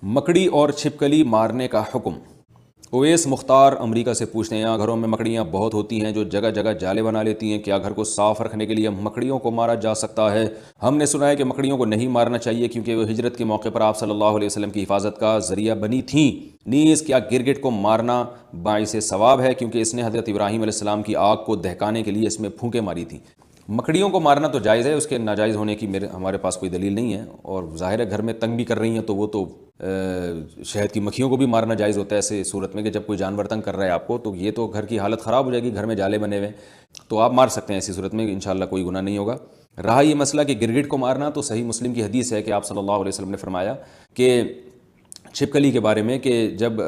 مکڑی اور چھپکلی مارنے کا حکم۔ اویس مختار امریکہ سے پوچھتے ہیں، یہاں گھروں میں مکڑیاں بہت ہوتی ہیں جو جگہ جگہ جالے بنا لیتی ہیں، کیا گھر کو صاف رکھنے کے لیے مکڑیوں کو مارا جا سکتا ہے؟ ہم نے سنا ہے کہ مکڑیوں کو نہیں مارنا چاہیے کیونکہ وہ ہجرت کے موقع پر آپ صلی اللہ علیہ وسلم کی حفاظت کا ذریعہ بنی تھیں۔ نیز کیا گرگٹ کو مارنا باعث ثواب ہے کیونکہ اس نے حضرت ابراہیم علیہ السلام کی آگ کو دہکانے کے لیے اس میں پھونکیں ماری تھیں؟ مکڑیوں کو مارنا تو جائز ہے، اس کے ناجائز ہونے کی ہمارے پاس کوئی دلیل نہیں ہے، اور ظاہر ہے گھر میں تنگ بھی کر رہی ہیں تو وہ تو شہد کی مکھیوں کو بھی مارنا جائز ہوتا ہے ایسے صورت میں کہ جب کوئی جانور تنگ کر رہا ہے آپ کو، تو یہ تو گھر کی حالت خراب ہو جائے گی، گھر میں جالے بنے ہوئے تو آپ مار سکتے ہیں، ایسی صورت میں انشاءاللہ کوئی گناہ نہیں ہوگا۔ رہا یہ مسئلہ کہ گرگٹ کو مارنا، تو صحیح مسلم کی حدیث ہے کہ آپ صلی اللہ علیہ وسلم نے فرمایا کہ چھپکلی کے بارے میں کہ جب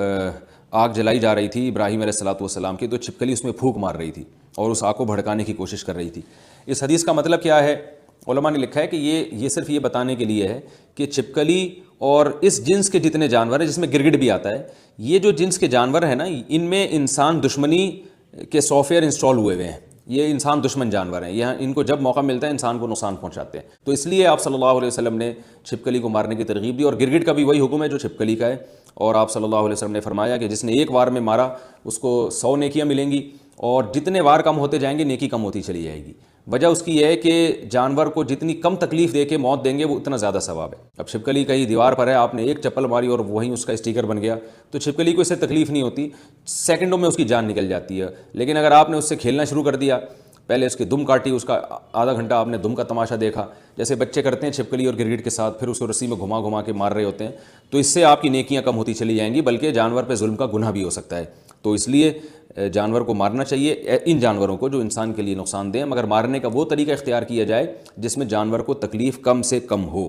آگ جلائی جا رہی تھی ابراہیم علیہ السلام کی، تو چھپکلی اس میں پھونک مار رہی تھی اور اس آگ کو بھڑکانے کی کوشش کر رہی تھی۔ اس حدیث کا مطلب کیا ہے؟ علماء نے لکھا ہے کہ یہ صرف یہ بتانے کے لیے ہے کہ چھپکلی اور اس جنس کے جتنے جانور ہیں، جس میں گرگٹ بھی آتا ہے، یہ جو جنس کے جانور ہیں نا، ان میں انسان دشمنی کے سافٹ ویئر انسٹال ہوئے ہوئے ہیں، یہ انسان دشمن جانور ہیں، یہ ان کو جب موقع ملتا ہے انسان کو نقصان پہنچاتے ہیں، تو اس لیے آپ صلی اللہ علیہ وسلم نے چھپکلی کو مارنے کی ترغیب دی، اور گرگٹ کا بھی وہی حکم ہے جو چھپکلی کا ہے، اور آپ صلی اللہ علیہ وسلم نے فرمایا کہ جس نے ایک وار میں مارا اس کو 100 نیکیاں ملیں گی، اور جتنے وار کم ہوتے جائیں گے نیکی کم ہوتی چلی جائے گی۔ وجہ اس کی یہ ہے کہ جانور کو جتنی کم تکلیف دے کے موت دیں گے وہ اتنا زیادہ ثواب ہے۔ اب چھپکلی کہیں دیوار پر ہے، آپ نے ایک چپل ماری اور وہیں اس کا اسٹیکر بن گیا، تو چھپکلی کو اس سے تکلیف نہیں ہوتی، سیکنڈوں میں اس کی جان نکل جاتی ہے، لیکن اگر آپ نے اس سے کھیلنا شروع کر دیا، پہلے اس کی دم کاٹی، اس کا آدھا گھنٹہ آپ نے دم کا تماشا دیکھا، جیسے بچے کرتے ہیں چھپکلی اور گرگٹ کے ساتھ، پھر اس کو رسی میں گھما گھما کے مار رہے ہوتے ہیں، تو اس سے آپ کی نیکیاں کم ہوتی چلی جائیں گی، بلکہ جانور پہ ظلم کا گناہ بھی ہو سکتا ہے۔ تو اس لیے جانور کو مارنا چاہیے، ان جانوروں کو جو انسان کے لیے نقصان دیں، مگر مارنے کا وہ طریقہ اختیار کیا جائے جس میں جانور کو تکلیف کم سے کم ہو۔